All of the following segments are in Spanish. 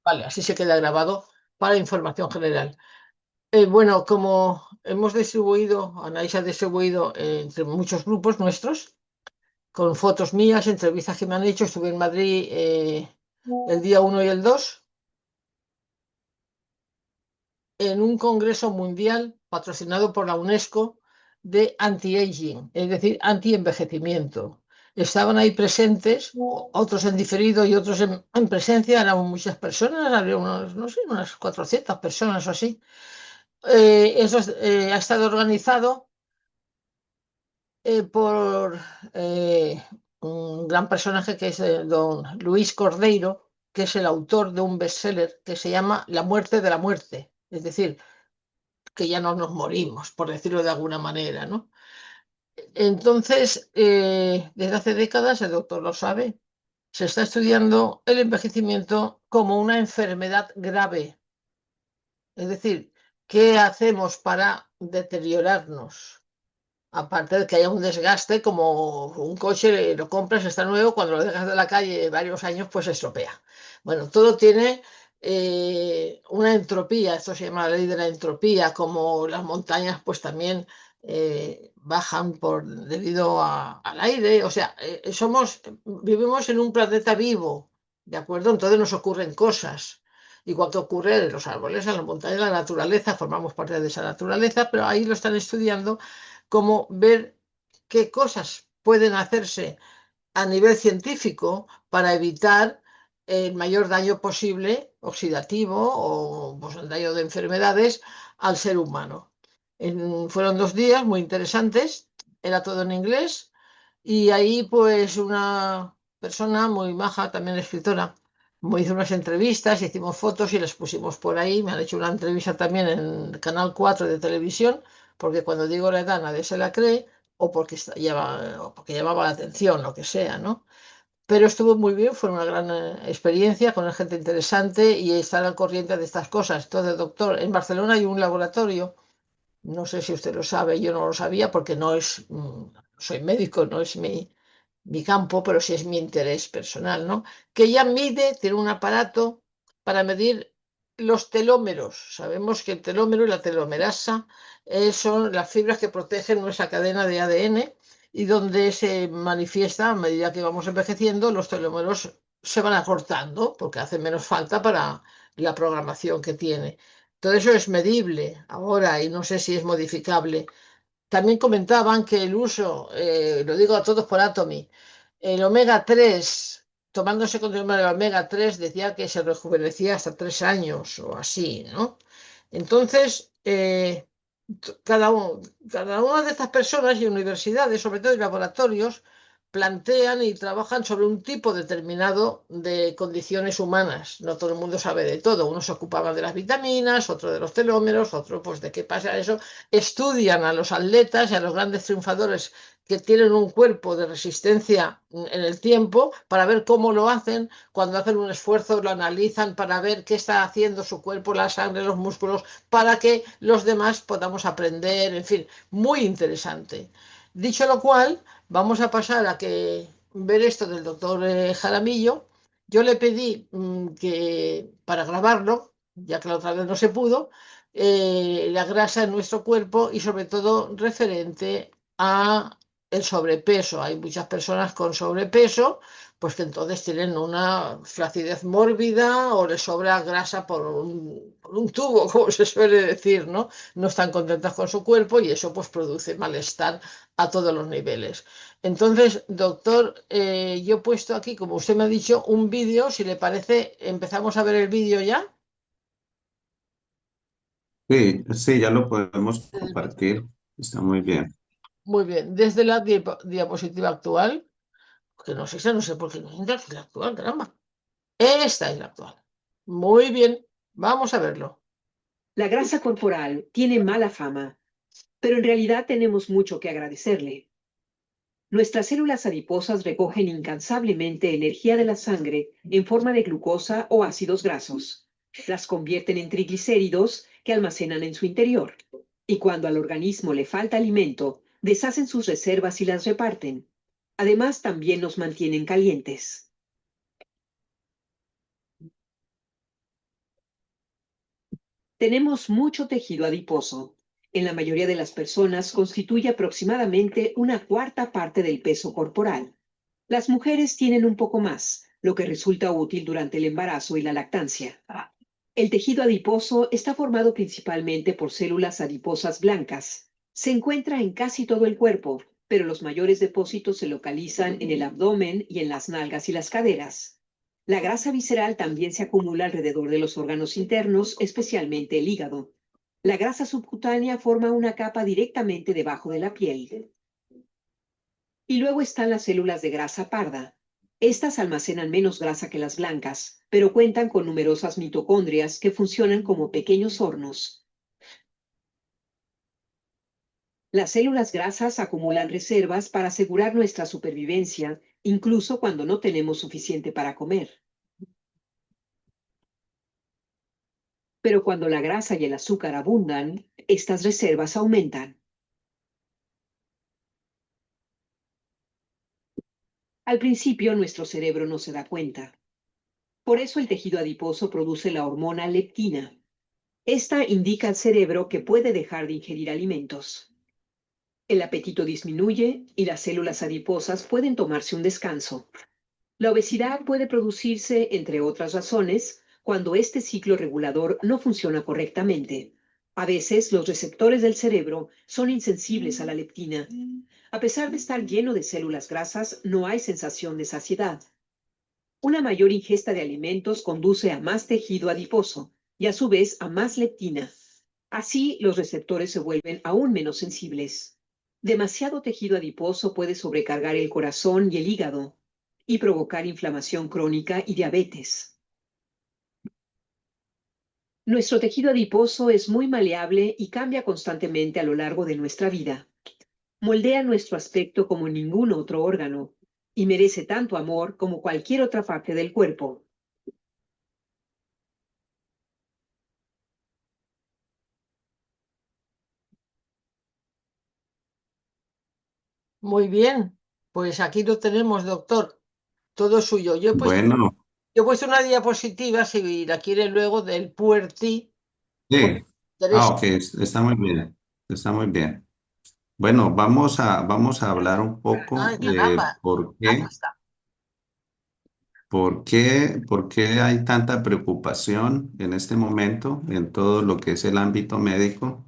Vale, así se queda grabado para información general. Bueno, como hemos distribuido, Anaís ha distribuido entre muchos grupos nuestros, con fotos mías, entrevistas que me han hecho, estuve en Madrid el día 1 y el 2 en un congreso mundial patrocinado por la UNESCO de anti-aging, es decir, anti-envejecimiento. Estaban ahí presentes, otros en diferido y otros en presencia, eran muchas personas, había unos, no sé, unas 400 personas o así. Ha estado organizado por un gran personaje que es don Luis Cordeiro, que es el autor de un bestseller que se llama La muerte de la muerte, es decir, que ya no nos morimos, por decirlo de alguna manera, ¿no? Entonces, desde hace décadas, el doctor lo sabe, se está estudiando el envejecimiento como una enfermedad grave. Es decir, ¿qué hacemos para deteriorarnos? Aparte de que haya un desgaste, como un coche lo compras, está nuevo, cuando lo dejas de la calle varios años, pues se estropea. Bueno, todo tiene una entropía, esto se llama la ley de la entropía, como las montañas pues también bajan debido al aire, o sea, vivimos en un planeta vivo, ¿de acuerdo? Entonces nos ocurren cosas. Igual que ocurre en los árboles, en las montañas, en la naturaleza, formamos parte de esa naturaleza, pero ahí lo están estudiando como ver qué cosas pueden hacerse a nivel científico para evitar el mayor daño posible oxidativo o pues, el daño de enfermedades al ser humano. Fueron 2 días muy interesantes, era todo en inglés y ahí pues una persona muy maja, también escritora, me hizo unas entrevistas, hicimos fotos y las pusimos por ahí. Me han hecho una entrevista también en Canal 4 de televisión, porque cuando digo la edad nadie se la cree, o porque llamaba la atención, lo que sea, ¿no? Pero estuvo muy bien, fue una gran experiencia con gente interesante y estar al corriente de estas cosas. Entonces, doctor, en Barcelona hay un laboratorio, no sé si usted lo sabe, yo no lo sabía porque no es, soy médico, no es mi campo, pero sí es mi interés personal, ¿no? Que ya mide, tiene un aparato para medir los telómeros. Sabemos que el telómero y la telomerasa son las fibras que protegen nuestra cadena de ADN y donde se manifiesta a medida que vamos envejeciendo, los telómeros se van acortando porque hacen menos falta para la programación que tiene. Todo eso es medible ahora y no sé si es modificable. También comentaban que el uso, lo digo a todos por Atomy, el omega 3 tomándose con el omega 3 decía que se rejuvenecía hasta 3 años o así, ¿no? Entonces, cada, uno, cada una de estas personas y universidades, sobre todo y laboratorios, plantean y trabajan sobre un tipo determinado de condiciones humanas. No todo el mundo sabe de todo. Unos se ocupaban de las vitaminas, otro de los telómeros, otro pues de qué pasa eso. Estudian a los atletas y a los grandes triunfadores que tienen un cuerpo de resistencia en el tiempo para ver cómo lo hacen. Cuando hacen un esfuerzo lo analizan para ver qué está haciendo su cuerpo, la sangre, los músculos, para que los demás podamos aprender, en fin, muy interesante. Dicho lo cual, vamos a pasar a que ver esto del doctor Jaramillo. Yo le pedí que para grabarlo, ya que la otra vez no se pudo, la grasa en nuestro cuerpo y sobre todo referente a el sobrepeso. Hay muchas personas con sobrepeso, pues que entonces tienen una flacidez mórbida o les sobra grasa por un tubo, como se suele decir, ¿no? No están contentas con su cuerpo y eso pues produce malestar a todos los niveles. Entonces, doctor, yo he puesto aquí, como usted me ha dicho, un vídeo. Si le parece, empezamos a ver el vídeo ya. Sí, sí, ya lo podemos compartir. Está muy bien. Muy bien, desde la diapositiva actual, que no sé, no sé por qué no entra, que es la actual, caramba. Esta es la actual. Muy bien, vamos a verlo. La grasa corporal tiene mala fama, pero en realidad tenemos mucho que agradecerle. Nuestras células adiposas recogen incansablemente energía de la sangre en forma de glucosa o ácidos grasos. Las convierten en triglicéridos que almacenan en su interior. Y cuando al organismo le falta alimento, deshacen sus reservas y las reparten. Además, también nos mantienen calientes. Tenemos mucho tejido adiposo. En la mayoría de las personas constituye aproximadamente una cuarta parte del peso corporal. Las mujeres tienen un poco más, lo que resulta útil durante el embarazo y la lactancia. El tejido adiposo está formado principalmente por células adiposas blancas. Se encuentra en casi todo el cuerpo, pero los mayores depósitos se localizan en el abdomen y en las nalgas y las caderas. La grasa visceral también se acumula alrededor de los órganos internos, especialmente el hígado. La grasa subcutánea forma una capa directamente debajo de la piel. Y luego están las células de grasa parda. Estas almacenan menos grasa que las blancas, pero cuentan con numerosas mitocondrias que funcionan como pequeños hornos. Las células grasas acumulan reservas para asegurar nuestra supervivencia, incluso cuando no tenemos suficiente para comer. Pero cuando la grasa y el azúcar abundan, estas reservas aumentan. Al principio, nuestro cerebro no se da cuenta. Por eso el tejido adiposo produce la hormona leptina. Esta indica al cerebro que puede dejar de ingerir alimentos. El apetito disminuye y las células adiposas pueden tomarse un descanso. La obesidad puede producirse, entre otras razones, cuando este ciclo regulador no funciona correctamente. A veces, los receptores del cerebro son insensibles a la leptina. A pesar de estar lleno de células grasas, no hay sensación de saciedad. Una mayor ingesta de alimentos conduce a más tejido adiposo y a su vez a más leptina. Así, los receptores se vuelven aún menos sensibles. Demasiado tejido adiposo puede sobrecargar el corazón y el hígado y provocar inflamación crónica y diabetes. Nuestro tejido adiposo es muy maleable y cambia constantemente a lo largo de nuestra vida. Moldea nuestro aspecto como ningún otro órgano y merece tanto amor como cualquier otra parte del cuerpo. Muy bien, pues aquí lo tenemos, doctor. Todo suyo. Bueno, Yo he puesto una diapositiva, si la quiere luego, del PUERTI, por sí. Ah, interés. ok, está muy bien. Está muy bien. Bueno, vamos a hablar un poco Ay, caramba, aquí está. por qué hay tanta preocupación en este momento en todo lo que es el ámbito médico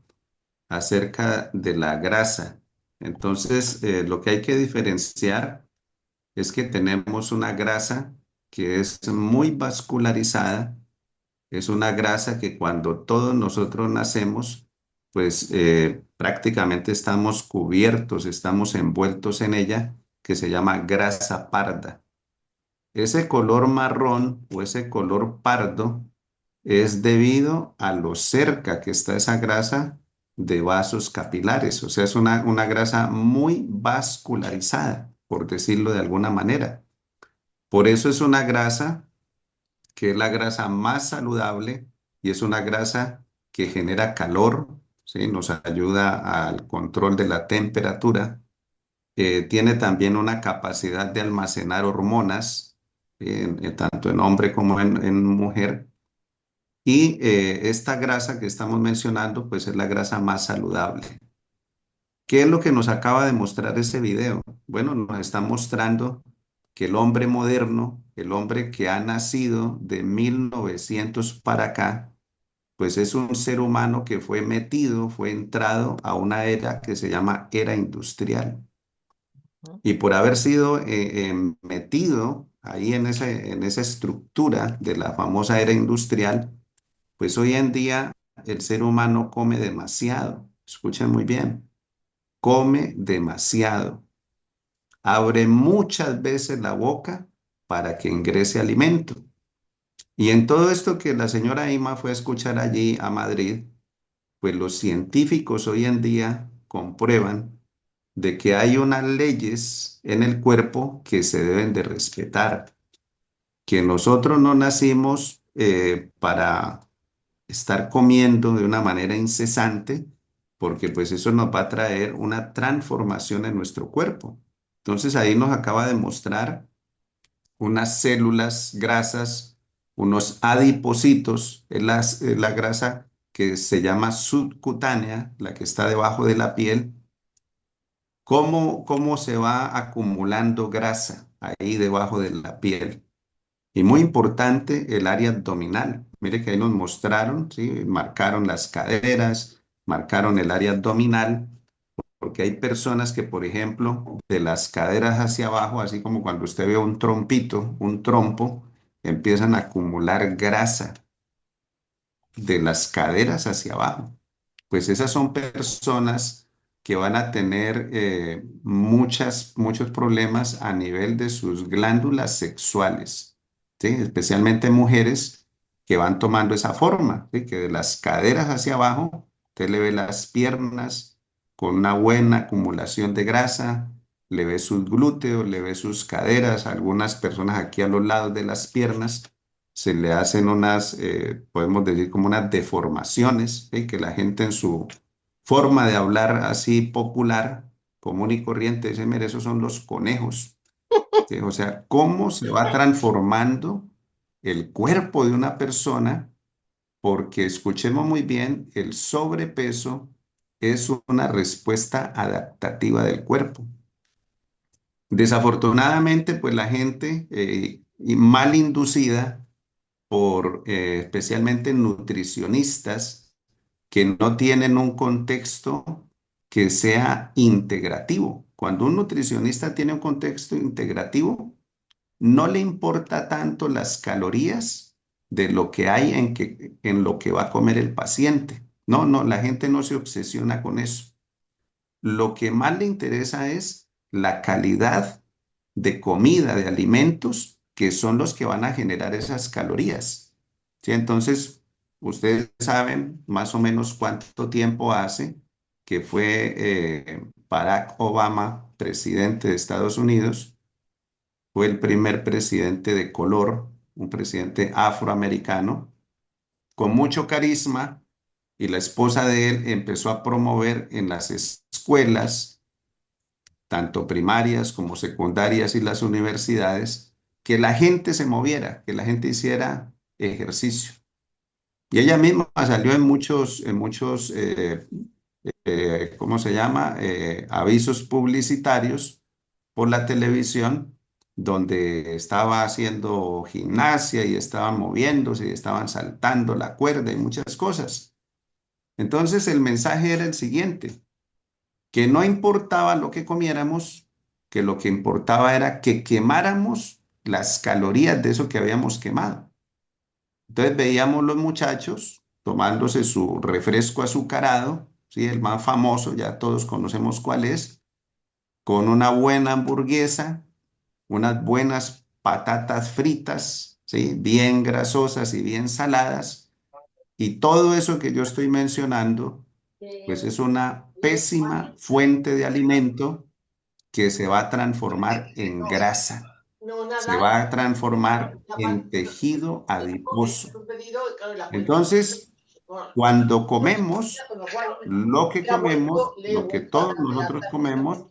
acerca de la grasa. Entonces, lo que hay que diferenciar es que tenemos una grasa que es muy vascularizada, es una grasa que cuando todos nosotros nacemos, pues prácticamente estamos cubiertos, estamos envueltos en ella, que se llama grasa parda. Ese color marrón o ese color pardo es debido a lo cerca que está esa grasa de vasos capilares. O sea, es una grasa muy vascularizada, por decirlo de alguna manera. Por eso es una grasa que es la grasa más saludable y es una grasa que genera calor, ¿sí? Nos ayuda al control de la temperatura. Tiene también una capacidad de almacenar hormonas, tanto en hombre como en mujer. Y esta grasa que estamos mencionando, pues es la grasa más saludable. ¿Qué es lo que nos acaba de mostrar ese video? Bueno, nos está mostrando que el hombre moderno, el hombre que ha nacido de 1900 para acá, pues es un ser humano que fue metido, fue entrado a una era que se llama era industrial. Y por haber sido metido ahí en esa estructura de la famosa era industrial, pues hoy en día el ser humano come demasiado. Escuchen muy bien, come demasiado. Abre muchas veces la boca para que ingrese alimento. Y en todo esto que la señora Ima fue a escuchar allí a Madrid, pues los científicos hoy en día comprueban de que hay unas leyes en el cuerpo que se deben de respetar, que nosotros no nacimos para estar comiendo de una manera incesante, porque pues eso nos va a traer una transformación en nuestro cuerpo. Entonces ahí nos acaba de mostrar unas células grasas, unos adipocitos, es la grasa que se llama subcutánea, la que está debajo de la piel, cómo se va acumulando grasa ahí debajo de la piel. Y muy importante, el área abdominal. Mire que ahí nos mostraron, ¿sí? Marcaron las caderas, marcaron el área abdominal, porque hay personas que, por ejemplo, de las caderas hacia abajo, así como cuando usted ve un trompito, un trompo, empiezan a acumular grasa de las caderas hacia abajo. Pues esas son personas que van a tener muchos problemas a nivel de sus glándulas sexuales, ¿sí? Especialmente mujeres que van tomando esa forma, ¿sí? Que de las caderas hacia abajo, usted le ve las piernas con una buena acumulación de grasa, le ve sus glúteos, le ve sus caderas, algunas personas aquí a los lados de las piernas se le hacen unas, podemos decir como unas deformaciones, ¿sí? Que la gente en su forma de hablar así popular, común y corriente, dice, mire, esos son los conejos, ¿sí? O sea, cómo se va transformando el cuerpo de una persona, porque escuchemos muy bien, el sobrepeso es una respuesta adaptativa del cuerpo. Desafortunadamente, pues la gente y mal inducida por especialmente nutricionistas que no tienen un contexto que sea integrativo. Cuando un nutricionista tiene un contexto integrativo, no le importa tanto las calorías de lo que hay en lo que va a comer el paciente. No, no, la gente no se obsesiona con eso. Lo que más le interesa es la calidad de comida, de alimentos, que son los que van a generar esas calorías. ¿Sí? Entonces, ustedes saben más o menos cuánto tiempo hace que fue Barack Obama presidente de Estados Unidos. Fue el primer presidente de color, un presidente afroamericano, con mucho carisma, y la esposa de él empezó a promover en las escuelas tanto primarias como secundarias y las universidades, que la gente se moviera, que la gente hiciera ejercicio. Y ella misma salió en muchos, ¿cómo se llama? Avisos publicitarios por la televisión, donde estaba haciendo gimnasia y estaban moviéndose y estaban saltando la cuerda y muchas cosas. Entonces el mensaje era el siguiente: que no importaba lo que comiéramos, que lo que importaba era que quemáramos las calorías de eso que habíamos quemado. Entonces veíamos los muchachos tomándose su refresco azucarado, ¿sí? El más famoso, ya todos conocemos cuál es, con una buena hamburguesa, unas buenas patatas fritas, ¿sí? Bien grasosas y bien saladas, y todo eso que yo estoy mencionando, pues es una pésima fuente de alimento que se va a transformar en grasa, se va a transformar en tejido adiposo. Entonces, cuando comemos lo que comemos, lo que todos nosotros comemos,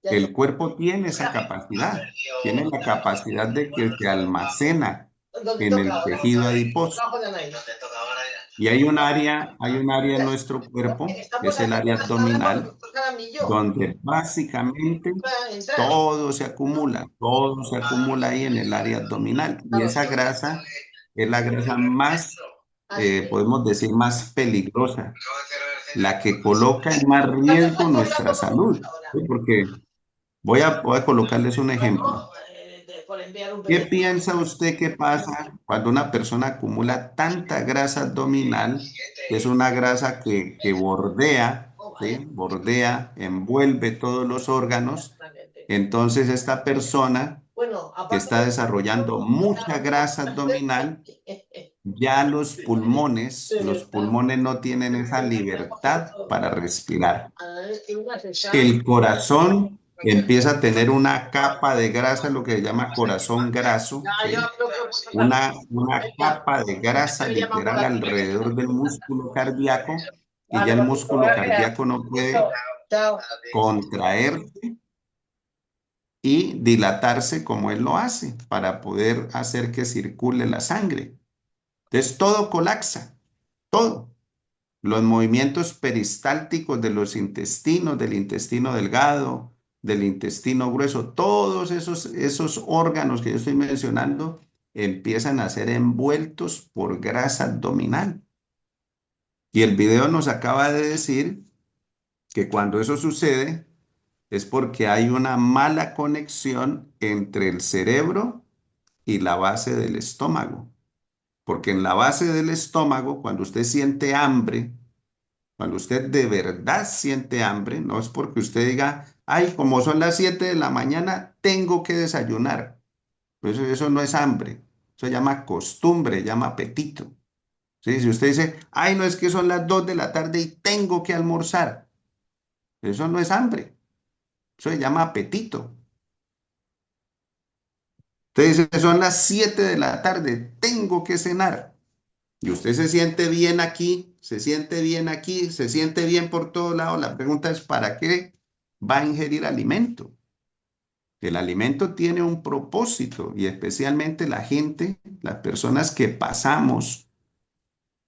el cuerpo tiene esa capacidad, tiene la capacidad de que se almacena en el tejido adiposo. Y hay un área en nuestro cuerpo, que es el área abdominal, donde básicamente todo se acumula ahí en el área abdominal. Y esa grasa es la grasa más, podemos decir, más peligrosa, la que coloca en más riesgo nuestra salud. ¿Sí? Porque voy a colocarles un ejemplo. ¿Qué piensa usted que pasa cuando una persona acumula tanta grasa abdominal? Es una grasa que bordea, ¿sí? Bordea, envuelve todos los órganos. Entonces esta persona que está desarrollando mucha grasa abdominal, ya los pulmones no tienen esa libertad para respirar. El corazón empieza a tener una capa de grasa, lo que se llama corazón graso, ¿sí? Una capa de grasa literal alrededor del músculo cardíaco, y ya el músculo cardíaco no puede contraer y dilatarse como él lo hace para poder hacer que circule la sangre. Entonces todo colapsa, todo. los movimientos peristálticos de los intestinos, del intestino delgado, del intestino grueso, todos esos órganos que yo estoy mencionando empiezan a ser envueltos por grasa abdominal. Y el video nos acaba de decir que cuando eso sucede es porque hay una mala conexión entre el cerebro y la base del estómago. Porque en la base del estómago, cuando usted siente hambre, cuando usted de verdad siente hambre, no es porque usted diga, ay, como son las 7 de la mañana, tengo que desayunar. Eso no es hambre. Eso se llama costumbre, llama apetito. ¿Sí? Si usted dice, ay, no es que son las 2 de la tarde y tengo que almorzar. Eso no es hambre. Eso se llama apetito. Usted dice, son las 7 de la tarde, tengo que cenar. Y usted se siente bien aquí, se siente bien aquí, se siente bien por todos lados. La pregunta es, ¿para qué va a ingerir alimento? El alimento tiene un propósito y especialmente la gente, las personas que pasamos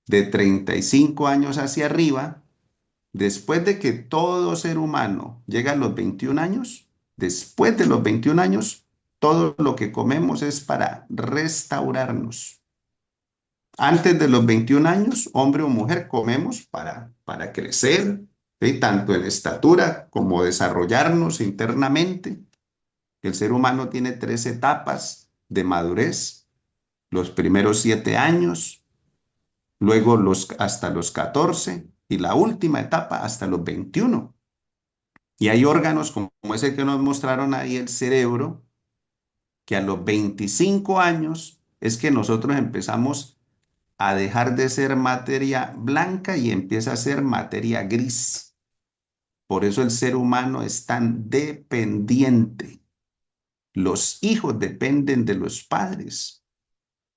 de 35 años hacia arriba, después de que todo ser humano llega a los 21 años, después de los 21 años, todo lo que comemos es para restaurarnos. Antes de los 21 años, hombre o mujer, comemos para crecer, ¿sí? Tanto en estatura como desarrollarnos internamente. El ser humano tiene 3 etapas de madurez: los primeros 7 años, luego hasta los 14 y la última etapa hasta los 21. Y hay órganos como ese que nos mostraron ahí, el cerebro, que a los 25 años es que nosotros empezamos a dejar de ser materia blanca y empieza a ser materia gris. Por eso el ser humano es tan dependiente. Los hijos dependen de los padres.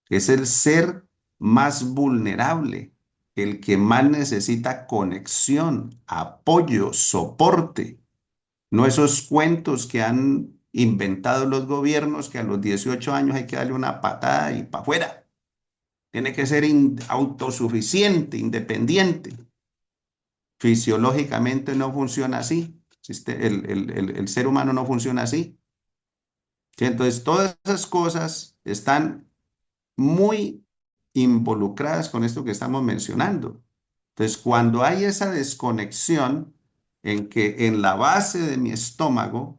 Es el ser más vulnerable, el que más necesita conexión, apoyo, soporte. No esos cuentos que han inventado los gobiernos que a los 18 años hay que darle una patada y para afuera. Tiene que ser autosuficiente, independiente. Fisiológicamente no funciona así. El ser humano no funciona así. ¿Sí? Entonces, todas esas cosas están muy involucradas con esto que estamos mencionando. Entonces, cuando hay esa desconexión en que en la base de mi estómago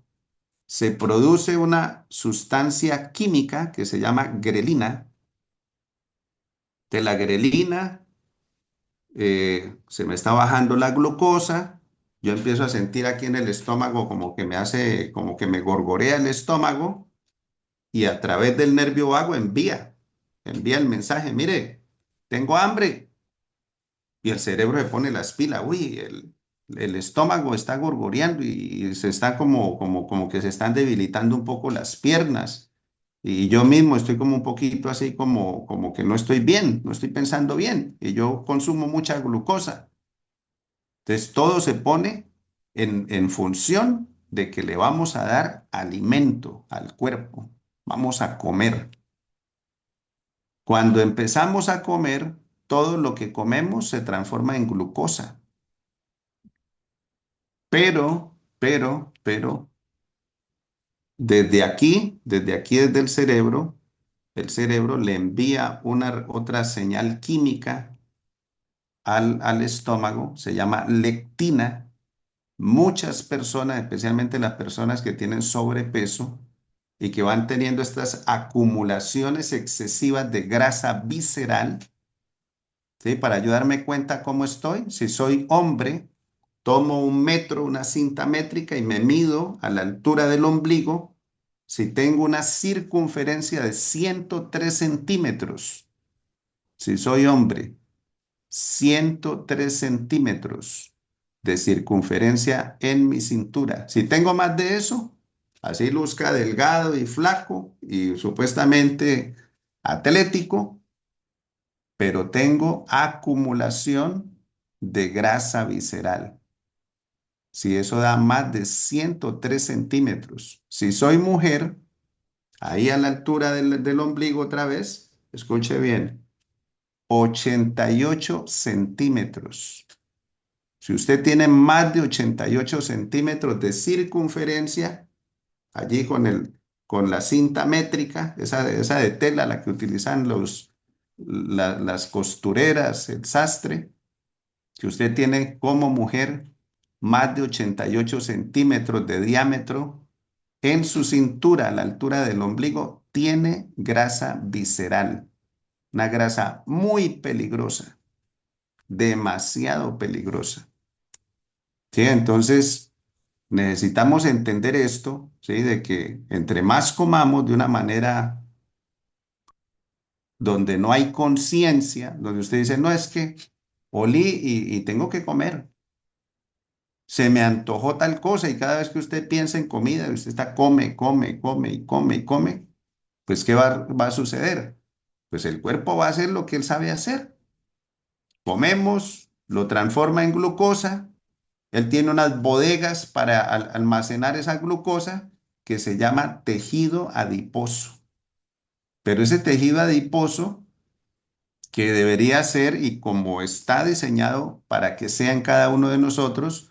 se produce una sustancia química que se llama grelina, de la grelina se me está bajando la glucosa, yo empiezo a sentir aquí en el estómago como que me hace, como que me gorgorea el estómago y a través del nervio vago envía el mensaje, mire, tengo hambre y el cerebro se pone las pilas, uy, el estómago está gorgoreando y se está como que se están debilitando un poco las piernas. Y yo mismo estoy como un poquito así como que no estoy bien, no estoy pensando bien y yo consumo mucha glucosa. Entonces, todo se pone en función de que le vamos a dar alimento al cuerpo. Vamos a comer. Cuando empezamos a comer, todo lo que comemos se transforma en glucosa. Pero, desde el cerebro le envía una otra señal química al estómago, se llama lectina. Muchas personas, especialmente las personas que tienen sobrepeso y que van teniendo estas acumulaciones excesivas de grasa visceral, ¿sí? Para ayudarme cuenta cómo estoy, si soy hombre, tomo un metro, una cinta métrica y me mido a la altura del ombligo. Si tengo una circunferencia de 103 centímetros, si soy hombre, 103 centímetros de circunferencia en mi cintura. Si tengo más de eso, así luzca delgado y flaco y supuestamente atlético, pero tengo acumulación de grasa visceral. Si eso da más de 103 centímetros. Si soy mujer, ahí a la altura del ombligo otra vez, escuche bien, 88 centímetros. Si usted tiene más de 88 centímetros de circunferencia, allí con la cinta métrica, esa de tela, la que utilizan las costureras, el sastre, si usted tiene como mujer más de 88 centímetros de diámetro en su cintura, a la altura del ombligo, tiene grasa visceral, una grasa muy peligrosa, demasiado peligrosa. ¿Sí? Entonces, necesitamos entender esto, ¿sí? De que entre más comamos de una manera donde no hay conciencia, donde usted dice, no, es que olí y tengo que comer. Se me antojó tal cosa y cada vez que usted piensa en comida, usted está come, come, come y come y come, pues ¿qué va a suceder? Pues el cuerpo va a hacer lo que él sabe hacer. Comemos, lo transforma en glucosa. Él tiene unas bodegas para almacenar esa glucosa que se llama tejido adiposo. Pero ese tejido adiposo que debería ser y como está diseñado para que sea en cada uno de nosotros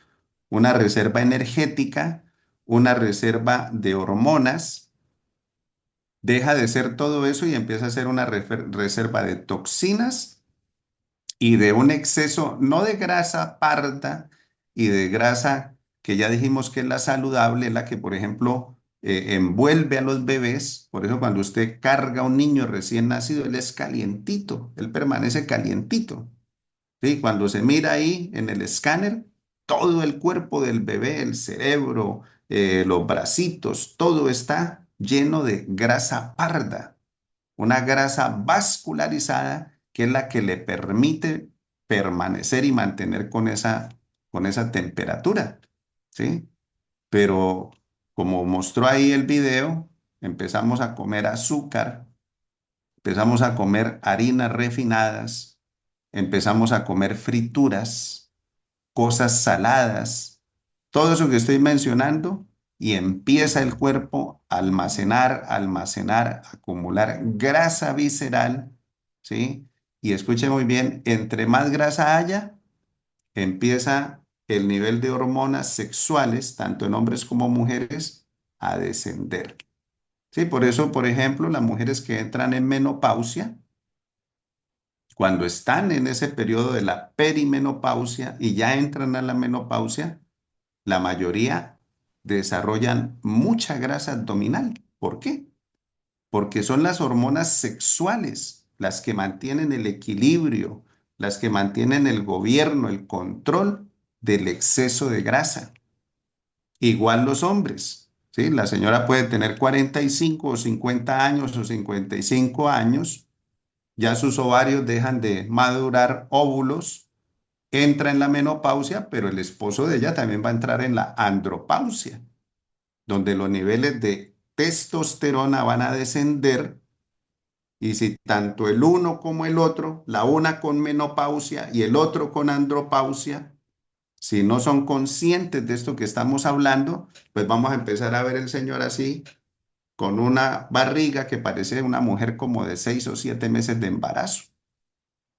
una reserva energética, una reserva de hormonas, deja de ser todo eso y empieza a ser una reserva de toxinas y de un exceso, no de grasa parda y de grasa que ya dijimos que es la saludable, la que, por ejemplo, envuelve a los bebés. Por eso cuando usted carga a un niño recién nacido, él es calientito, él permanece calientito. ¿Sí? Cuando se mira ahí en el escáner, todo el cuerpo del bebé, el cerebro, los bracitos, todo está lleno de grasa parda, una grasa vascularizada que es la que le permite permanecer y mantener con esa temperatura, ¿sí? Pero como mostró ahí el video, empezamos a comer azúcar, empezamos a comer harinas refinadas, empezamos a comer frituras, cosas saladas, todo eso que estoy mencionando, y empieza el cuerpo a almacenar, almacenar, acumular grasa visceral, ¿sí? Y escuche muy bien, entre más grasa haya, empieza el nivel de hormonas sexuales, tanto en hombres como mujeres, a descender. Sí, por eso, por ejemplo, las mujeres que entran en menopausia, cuando están en ese periodo de la perimenopausia y ya entran a la menopausia, la mayoría desarrollan mucha grasa abdominal. ¿Por qué? Porque son las hormonas sexuales las que mantienen el equilibrio, las que mantienen el gobierno, el control del exceso de grasa. Igual los hombres, ¿sí? La señora puede tener 45 o 50 años o 55 años, ya sus ovarios dejan de madurar óvulos, entra en la menopausia, pero el esposo de ella también va a entrar en la andropausia, donde los niveles de testosterona van a descender y si tanto el uno como el otro, la una con menopausia y el otro con andropausia, si no son conscientes de esto que estamos hablando, pues vamos a empezar a ver el señor así, con una barriga que parece una mujer como de 6 o 7 meses de embarazo.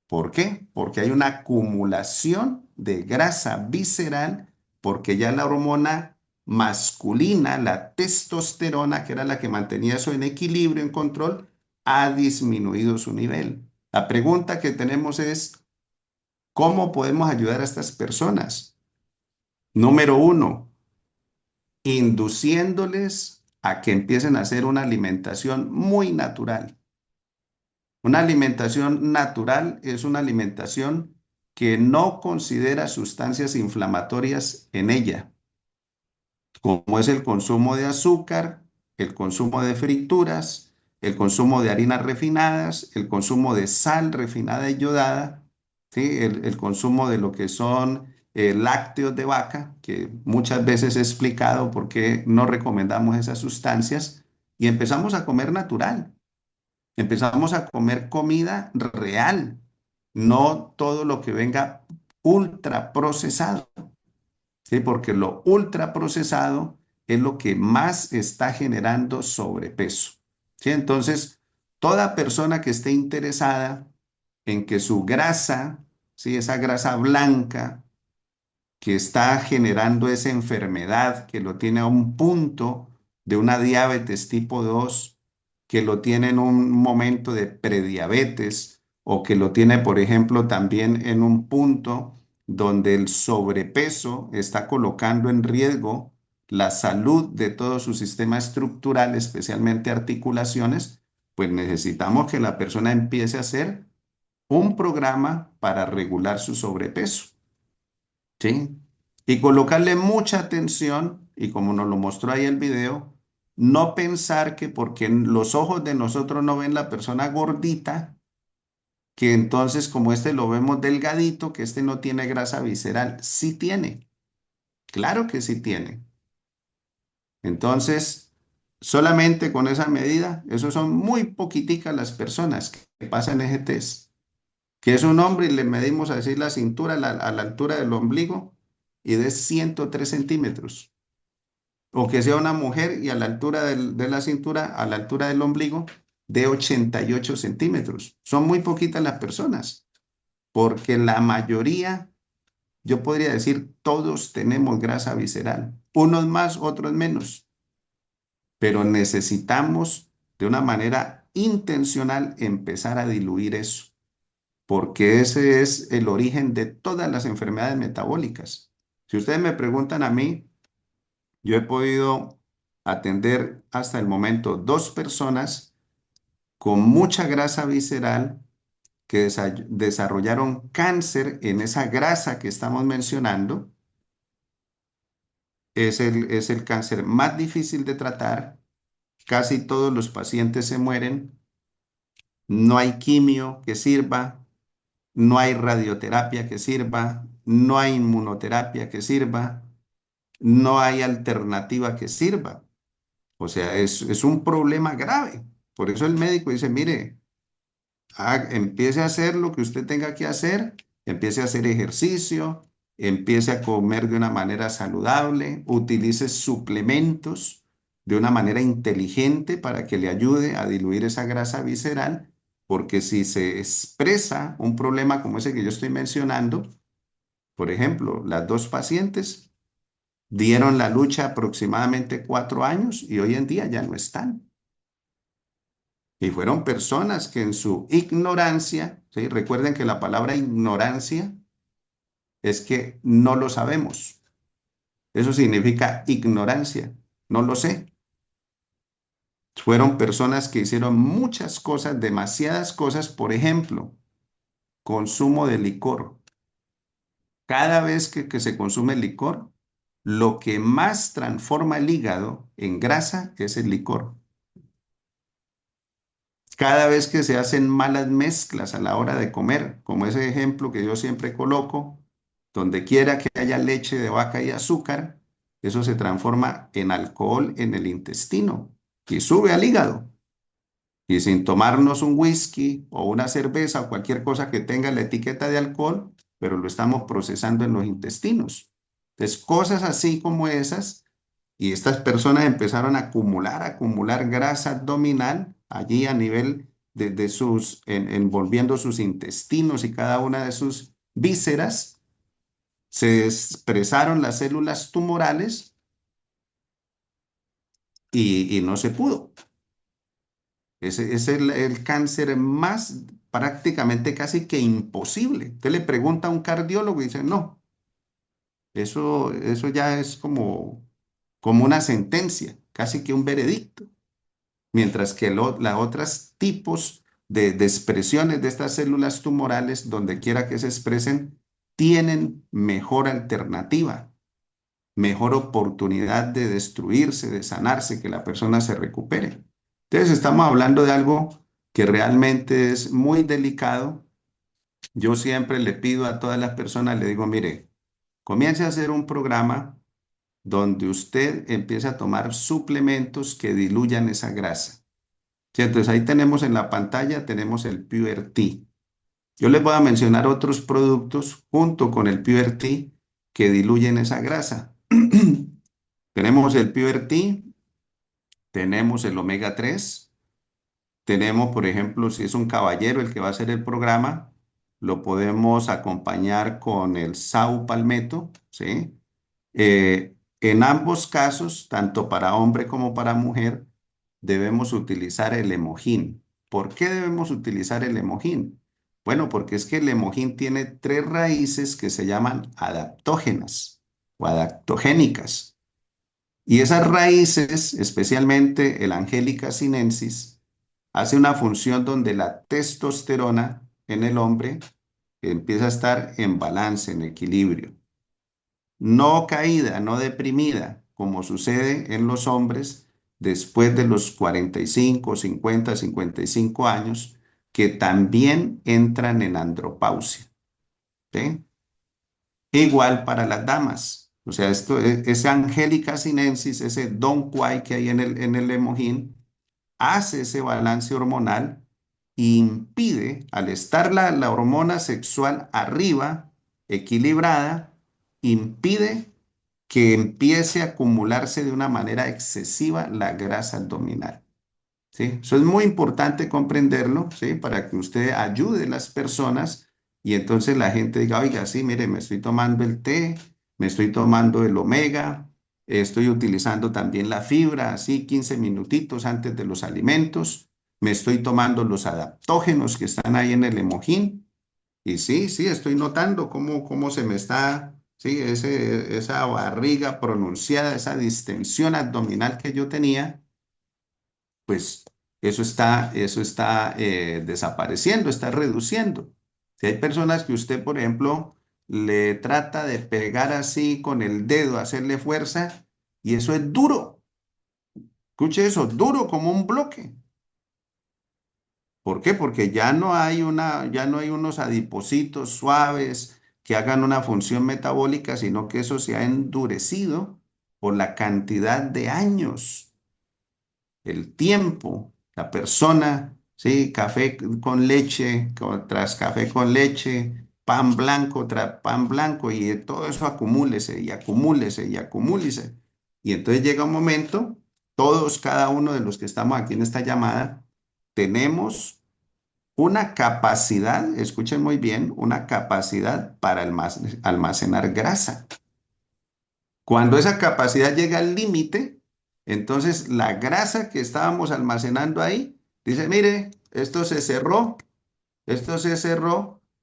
¿Por qué? Porque hay una acumulación de grasa visceral, porque ya la hormona masculina, la testosterona, que era la que mantenía eso en equilibrio, en control, ha disminuido su nivel. La pregunta que tenemos es, ¿cómo podemos ayudar a estas personas? Número uno, induciéndoles a que empiecen a hacer una alimentación muy natural. Una alimentación natural es una alimentación que no considera sustancias inflamatorias en ella, como es el consumo de azúcar, el consumo de frituras, el consumo de harinas refinadas, el consumo de sal refinada y yodada, ¿sí? El consumo de lo que son lácteos de vaca, que muchas veces he explicado por qué no recomendamos esas sustancias, y empezamos a comer natural. Empezamos a comer comida real, no todo lo que venga ultra procesado, ¿sí? Porque lo ultra procesado es lo que más está generando sobrepeso, ¿sí? Entonces, toda persona que esté interesada en que su grasa, ¿sí? Esa grasa blanca, que está generando esa enfermedad, que lo tiene a un punto de una diabetes tipo 2, que lo tiene en un momento de prediabetes o que lo tiene, por ejemplo, también en un punto donde el sobrepeso está colocando en riesgo la salud de todo su sistema estructural, especialmente articulaciones, pues necesitamos que la persona empiece a hacer un programa para regular su sobrepeso. ¿Sí? Y colocarle mucha atención, y como nos lo mostró ahí el video, no pensar que porque los ojos de nosotros no ven la persona gordita, que entonces como este lo vemos delgadito, que este no tiene grasa visceral. Sí tiene, claro que sí tiene. Entonces, solamente con esa medida, eso son muy poquiticas las personas que pasan ese test. Que es un hombre y le medimos así la cintura a la altura del ombligo y de 103 centímetros. O que sea una mujer y a la altura de la cintura, a la altura del ombligo, de 88 centímetros. Son muy poquitas las personas, porque la mayoría, yo podría decir, todos tenemos grasa visceral, unos más, otros menos, pero necesitamos de una manera intencional empezar a diluir eso, porque ese es el origen de todas las enfermedades metabólicas. Si ustedes me preguntan a mí, yo he podido atender hasta el momento 2 personas con mucha grasa visceral que desarrollaron cáncer en esa grasa que estamos mencionando. Es el cáncer más difícil de tratar. Casi todos los pacientes se mueren. No hay quimio que sirva. No hay radioterapia que sirva. No hay inmunoterapia que sirva. No hay alternativa que sirva. O sea, es un problema grave. Por eso el médico dice, mire, empiece a hacer lo que usted tenga que hacer, empiece a hacer ejercicio, empiece a comer de una manera saludable, utilice suplementos de una manera inteligente para que le ayude a diluir esa grasa visceral, porque si se expresa un problema como ese que yo estoy mencionando, por ejemplo, las 2 pacientes dieron la lucha aproximadamente 4 años y hoy en día ya no están. Y fueron personas que en su ignorancia, ¿sí? Recuerden que la palabra ignorancia es que no lo sabemos. Eso significa ignorancia. No lo sé. Fueron personas que hicieron muchas cosas, demasiadas cosas, por ejemplo, consumo de licor. Cada vez que se consume licor, lo que más transforma el hígado en grasa es el licor. Cada vez que se hacen malas mezclas a la hora de comer, como ese ejemplo que yo siempre coloco, donde quiera que haya leche de vaca y azúcar, eso se transforma en alcohol en el intestino y sube al hígado. Y sin tomarnos un whisky o una cerveza o cualquier cosa que tenga la etiqueta de alcohol, pero lo estamos procesando en los intestinos. Entonces, cosas así como esas, y estas personas empezaron a acumular grasa abdominal allí a nivel de sus, envolviendo sus intestinos y cada una de sus vísceras, se expresaron las células tumorales y no se pudo. Ese es el cáncer más prácticamente casi que imposible. Usted le pregunta a un cardiólogo y dice, no, eso ya es como una sentencia, casi que un veredicto. Mientras que las otras tipos de expresiones de estas células tumorales, donde quiera que se expresen, tienen mejor alternativa, mejor oportunidad de destruirse, de sanarse, que la persona se recupere. Entonces estamos hablando de algo que realmente es muy delicado. Yo siempre le pido a todas las personas, le digo, mire, comience a hacer un programa donde usted empiece a tomar suplementos que diluyan esa grasa. ¿Sí? Entonces ahí tenemos en la pantalla, tenemos el Pure Tea. Yo les voy a mencionar otros productos junto con el Pure Tea que diluyen esa grasa. Tenemos el Pure Tea, tenemos el omega 3, tenemos, por ejemplo, si es un caballero el que va a hacer el programa, lo podemos acompañar con el saupalmeto, ¿sí? En ambos casos, tanto para hombre como para mujer, debemos utilizar el hemojín. ¿Por qué debemos utilizar el hemojín? Bueno, porque es que el hemojín tiene tres raíces que se llaman adaptógenas o adaptogénicas. Y esas raíces, especialmente el Angelica sinensis, hace una función donde la testosterona en el hombre empieza a estar en balance, en equilibrio. No caída, no deprimida, como sucede en los hombres después de los 45, 50, 55 años, que también entran en andropausia, ¿sí? Igual para las damas. O sea, ese Angelica sinensis, ese Don Quai que hay en el hemojín, hace ese balance hormonal e impide, al estar la hormona sexual arriba, equilibrada, impide que empiece a acumularse de una manera excesiva la grasa abdominal. ¿Sí? Eso es muy importante comprenderlo, ¿sí? Para que usted ayude a las personas y entonces la gente diga, oiga, sí, mire, me estoy tomando el té, me estoy tomando el omega, estoy utilizando también la fibra, así 15 minutitos antes de los alimentos, me estoy tomando los adaptógenos que están ahí en el hemojín y sí, sí, estoy notando cómo se me está, sí, esa barriga pronunciada, esa distensión abdominal que yo tenía pues eso está desapareciendo, está reduciendo. Si hay personas que usted, por ejemplo, le trata de pegar así con el dedo, hacerle fuerza, y eso es duro. Escuche eso, duro como un bloque. ¿Por qué? Porque ya no hay unos adipocitos suaves que hagan una función metabólica, sino que eso se ha endurecido por la cantidad de años, el tiempo, la persona, ¿sí? Café con leche, tras café con leche, pan blanco tras pan blanco, y todo eso acumúlese y acumúlese y acumúlese. Y entonces llega un momento, todos, cada uno de los que estamos aquí en esta llamada, tenemos una capacidad, escuchen muy bien, una capacidad para almacenar grasa. Cuando esa capacidad llega al límite, entonces la grasa que estábamos almacenando ahí, dice, mire, esto se cerró,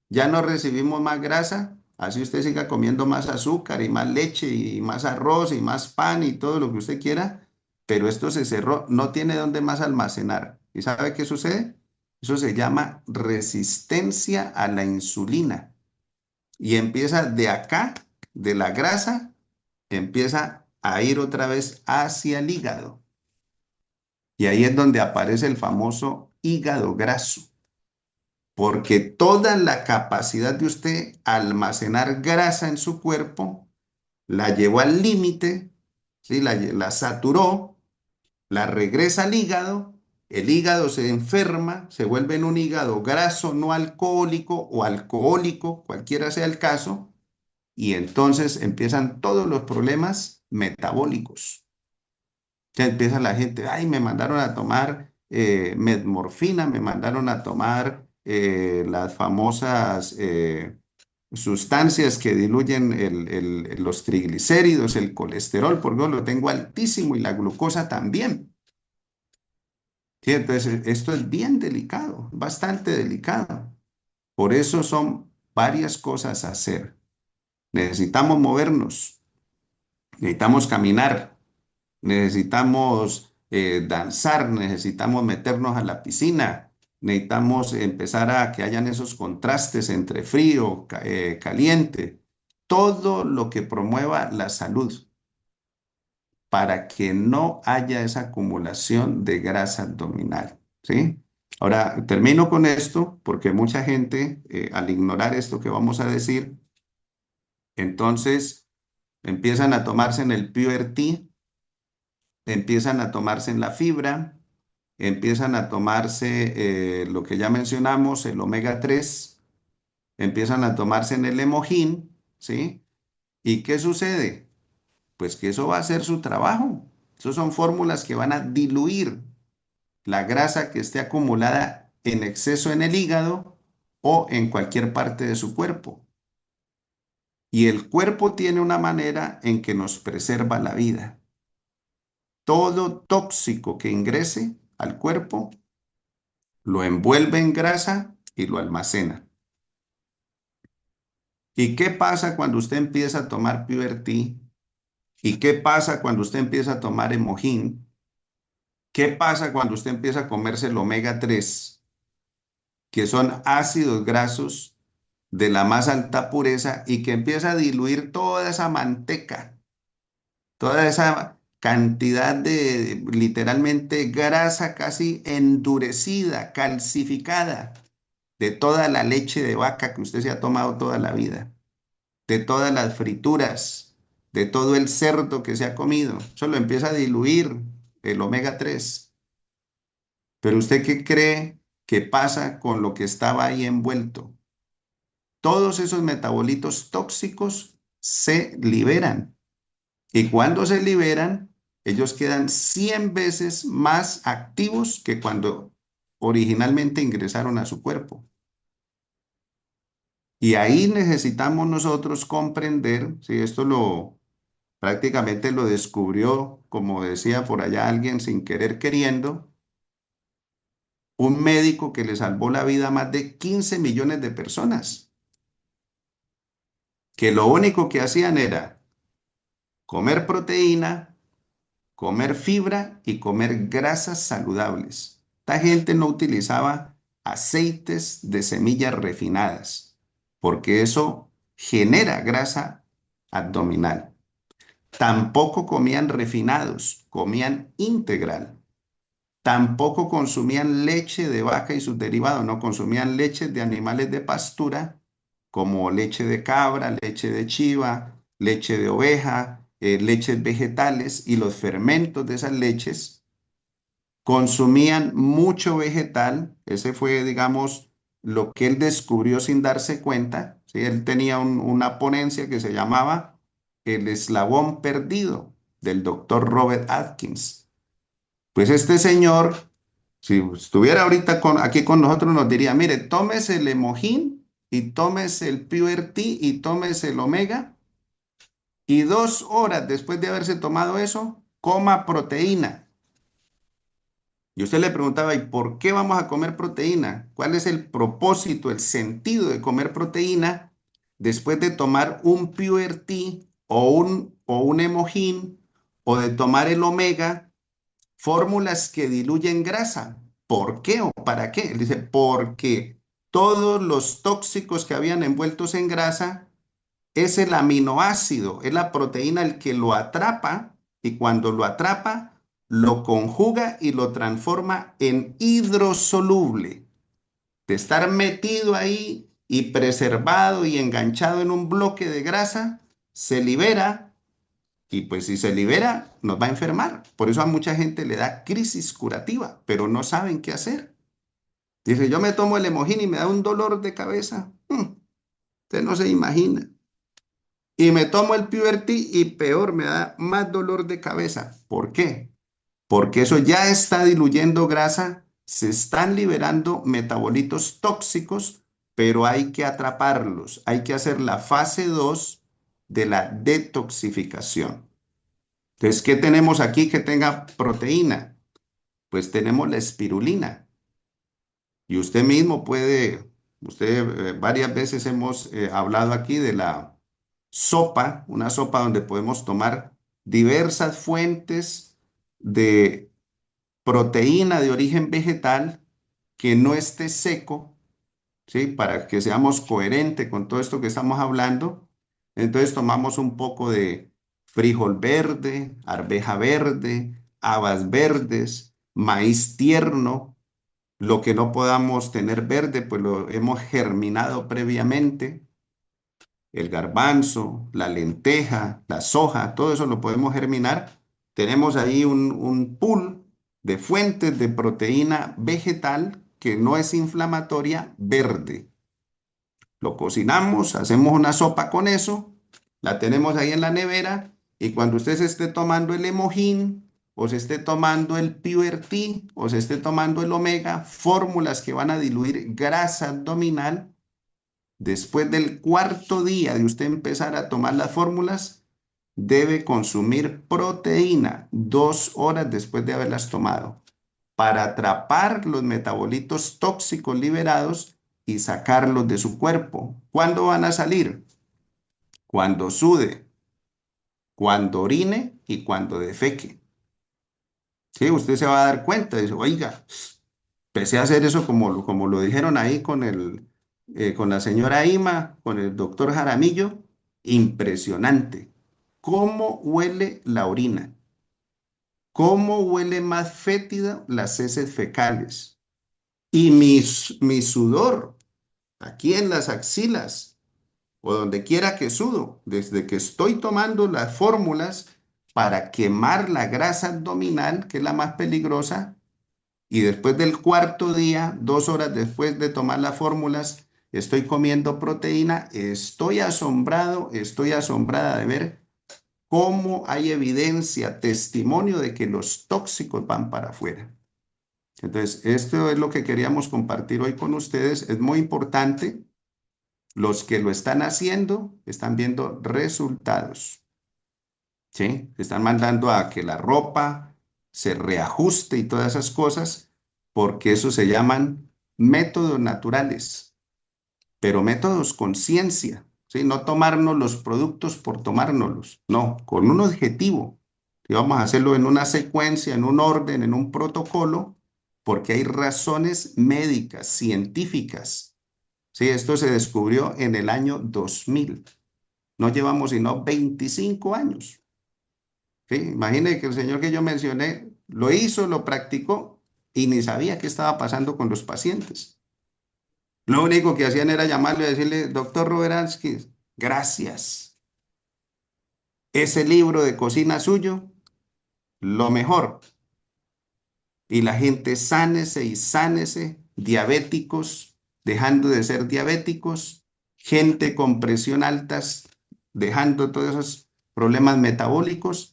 ya no recibimos más grasa, así usted siga comiendo más azúcar y más leche y más arroz y más pan y todo lo que usted quiera, pero esto se cerró, no tiene dónde más almacenar. ¿Y sabe qué sucede? Eso se llama resistencia a la insulina y empieza de acá, de la grasa empieza a ir otra vez hacia el hígado. Y ahí es donde aparece el famoso hígado graso, porque toda la capacidad de usted almacenar grasa en su cuerpo la llevó al límite, ¿sí? La saturó, la regresa al hígado, el hígado se enferma, se vuelve en un hígado graso no alcohólico o alcohólico, cualquiera sea el caso, y entonces empiezan todos los problemas metabólicos. Ya empieza la gente, ay, me mandaron a tomar metmorfina, me mandaron a tomar las famosas sustancias que diluyen los triglicéridos, el colesterol, porque yo lo tengo altísimo y la glucosa también. Sí, entonces, esto es bien delicado, bastante delicado. Por eso son varias cosas a hacer. Necesitamos movernos, necesitamos caminar. Necesitamos danzar, necesitamos meternos a la piscina, necesitamos empezar a que hayan esos contrastes entre frío, caliente, todo lo que promueva la salud para que no haya esa acumulación de grasa abdominal, ¿sí? Ahora, termino con esto porque mucha gente, al ignorar esto que vamos a decir, entonces empiezan a tomarse en el Pure Tea, empiezan a tomarse en la fibra, empiezan a tomarse lo que ya mencionamos, el omega 3, empiezan a tomarse en el hemojín, ¿sí? ¿Y qué sucede? Pues que eso va a hacer su trabajo. Esas son fórmulas que van a diluir la grasa que esté acumulada en exceso en el hígado o en cualquier parte de su cuerpo. Y el cuerpo tiene una manera en que nos preserva la vida. Todo tóxico que ingrese al cuerpo lo envuelve en grasa y lo almacena. ¿Y qué pasa cuando usted empieza a tomar PureTea? ¿Y qué pasa cuando usted empieza a tomar Emogin? ¿Qué pasa cuando usted empieza a comerse el omega 3, que son ácidos grasos de la más alta pureza y que empieza a diluir toda esa manteca, toda esa cantidad de literalmente grasa casi endurecida, calcificada, de toda la leche de vaca que usted se ha tomado toda la vida, de todas las frituras, de todo el cerdo que se ha comido? Eso lo empieza a diluir el omega 3. Pero ¿usted qué cree que pasa con lo que estaba ahí envuelto? Todos esos metabolitos tóxicos se liberan. Y cuando se liberan, ellos quedan 100 veces más activos que cuando originalmente ingresaron a su cuerpo. Y ahí necesitamos nosotros comprender, si esto prácticamente lo descubrió, como decía por allá alguien sin querer queriendo, un médico que le salvó la vida a más de 15 millones de personas, que lo único que hacían era comer proteína, comer fibra y comer grasas saludables. Esta gente no utilizaba aceites de semillas refinadas, porque eso genera grasa abdominal. Tampoco comían refinados, comían integral. Tampoco consumían leche de vaca y sus derivados, no consumían leche de animales de pastura, como leche de cabra, leche de chiva, leche de oveja, leches vegetales y los fermentos de esas leches. Consumían mucho vegetal, ese fue, digamos, lo que él descubrió sin darse cuenta. ¿Sí? Él tenía una ponencia que se llamaba El eslabón perdido del doctor Robert Atkins. Pues este señor, si estuviera ahorita aquí con nosotros, nos diría, mire, tómese el Emogin y tómese el Pure Tea y tómese el Omega y 2 horas después de haberse tomado eso, coma proteína. Y usted le preguntaba, ¿y por qué vamos a comer proteína? ¿Cuál es el propósito, el sentido de comer proteína después de tomar un Pure Tea o un Emogin o de tomar el Omega? Fórmulas que diluyen grasa. ¿Por qué o para qué? Él dice, porque todos los tóxicos que habían envueltos en grasa es el aminoácido, es la proteína el que lo atrapa y cuando lo atrapa, lo conjuga y lo transforma en hidrosoluble. De estar metido ahí y preservado y enganchado en un bloque de grasa, se libera y pues si se libera, nos va a enfermar. Por eso a mucha gente le da crisis curativa, pero no saben qué hacer. Dice, yo me tomo el Emogin y me da un dolor de cabeza. Usted no se imagina. Y me tomo el Pure Tea y peor, me da más dolor de cabeza. ¿Por qué? Porque eso ya está diluyendo grasa, se están liberando metabolitos tóxicos, pero hay que atraparlos. Hay que hacer la fase 2 de la detoxificación. Entonces, ¿qué tenemos aquí que tenga proteína? Pues tenemos la espirulina. Y usted mismo varias veces hemos hablado aquí de la sopa, una sopa donde podemos tomar diversas fuentes de proteína de origen vegetal que no esté seco, ¿sí? Para que seamos coherentes con todo esto que estamos hablando. Entonces tomamos un poco de frijol verde, arveja verde, habas verdes, maíz tierno. Lo que no podamos tener verde, pues lo hemos germinado previamente. El garbanzo, la lenteja, la soja, todo eso lo podemos germinar. Tenemos ahí un pool de fuentes de proteína vegetal que no es inflamatoria, verde. Lo cocinamos, hacemos una sopa con eso, la tenemos ahí en la nevera y cuando usted se esté tomando el Emogin o se esté tomando el PureT, o se esté tomando el omega, fórmulas que van a diluir grasa abdominal, después del cuarto día de usted empezar a tomar las fórmulas, debe consumir proteína 2 horas después de haberlas tomado para atrapar los metabolitos tóxicos liberados y sacarlos de su cuerpo. ¿Cuándo van a salir? Cuando sude, cuando orine y cuando defeque. Sí, usted se va a dar cuenta, dice, oiga, empecé a hacer eso como lo dijeron ahí con la señora Ima, con el doctor Jaramillo, impresionante. ¿Cómo huele la orina? ¿Cómo huele más fétida las heces fecales? Y mi sudor, aquí en las axilas o donde quiera que sudo, desde que estoy tomando las fórmulas para quemar la grasa abdominal, que es la más peligrosa, y después del cuarto día, 2 horas después de tomar las fórmulas, estoy comiendo proteína, estoy asombrado, estoy asombrada de ver cómo hay evidencia, testimonio de que los tóxicos van para afuera. Entonces, esto es lo que queríamos compartir hoy con ustedes. Es muy importante. Los que lo están haciendo están viendo resultados. ¿Sí? Están mandando a que la ropa se reajuste y todas esas cosas, porque eso se llaman métodos naturales, pero métodos con ciencia, ¿sí? No tomarnos los productos por tomárnoslos, no, con un objetivo. Y vamos a hacerlo en una secuencia, en un orden, en un protocolo, porque hay razones médicas, científicas. Sí, esto se descubrió en el año 2000. No llevamos sino 25 años. ¿Sí? Imagine que el señor que yo mencioné lo hizo, lo practicó y ni sabía qué estaba pasando con los pacientes. Lo único que hacían era llamarle y decirle, doctor Roberansky, gracias. Ese libro de cocina suyo, lo mejor. Y la gente sánese y sánese, diabéticos, dejando de ser diabéticos, gente con presión altas, dejando todos esos problemas metabólicos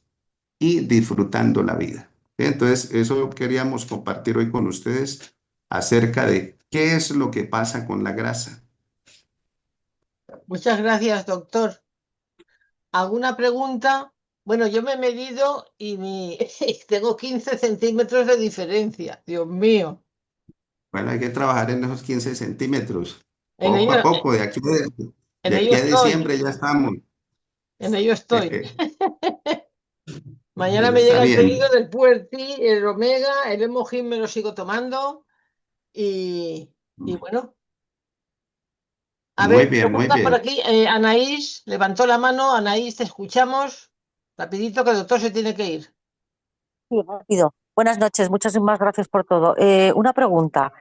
y disfrutando la vida. Entonces, eso queríamos compartir hoy con ustedes acerca de qué es lo que pasa con la grasa. Muchas gracias, doctor. ¿Alguna pregunta? Bueno, yo me he medido y tengo 15 centímetros de diferencia. Dios mío. Bueno, hay que trabajar en esos 15 centímetros, En poco ello, a poco, en de ello aquí a estoy. diciembre ya estamos. En ello estoy. Mañana me Está llega el pedido bien. del Puerti, el Omega, el Hemogym me lo sigo tomando y, y bueno, a ver, Muy bien, muy preguntas por bien. aquí. Anaís levantó la mano. Anaís, te escuchamos. Rapidito que el doctor se tiene que ir. Sí, rápido. Buenas noches, muchísimas gracias por todo. Una pregunta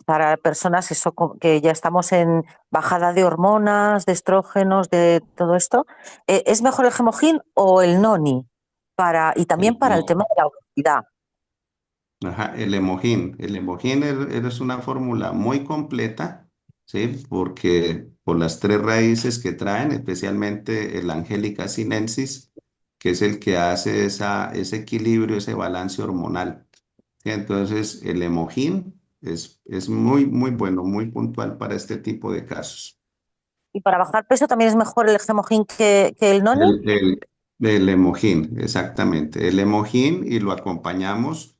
para personas que ya estamos en bajada de hormonas, de estrógenos, de todo esto. ¿Es mejor el Gemogin o el Noni? Y también para el No. tema de la obesidad. Ajá, el Emogin. El Emogin es una fórmula muy completa, ¿sí? Porque por las tres raíces que traen, especialmente el Angelica sinensis, que es el que hace ese equilibrio, ese balance hormonal. ¿Sí? Entonces, el Emogin es muy, muy bueno, muy puntual para este tipo de casos. ¿Y para bajar peso también es mejor el Gemogin que el Noni? El emojín, exactamente. El emojín y lo acompañamos